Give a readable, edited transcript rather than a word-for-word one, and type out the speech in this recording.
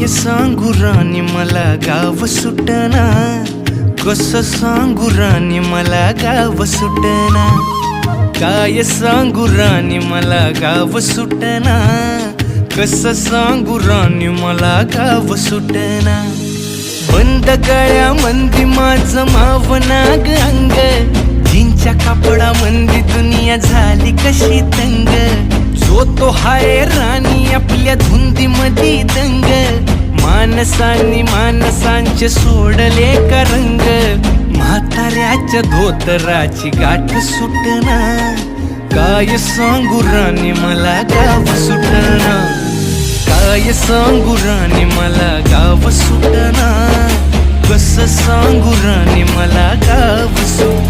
काय सांगू राणी मला गाव सुटना, कसं सांगू राणी मला गाव सुटना, काय सांगू राणी मला गाव सुटना, कसं सांगू राणी मला गाव सुटना। बंद गळ्यामंदी माझं मावनाग अंग, जीनच्या कापडामंदी दुनिया झाली कशी तंग, जो तो हाय राणी आपल्या धुंदीमधी दंग, माणसांनी माणसांचे सोडले का रंग, म्हाताऱ्याच्या धोतराची गाठ सुटना, काय सांगू राणी मला गाव सुटना, काय सांगू राणी मला गाव सुटना, कसं सांगू राणी मला गाव सुटना।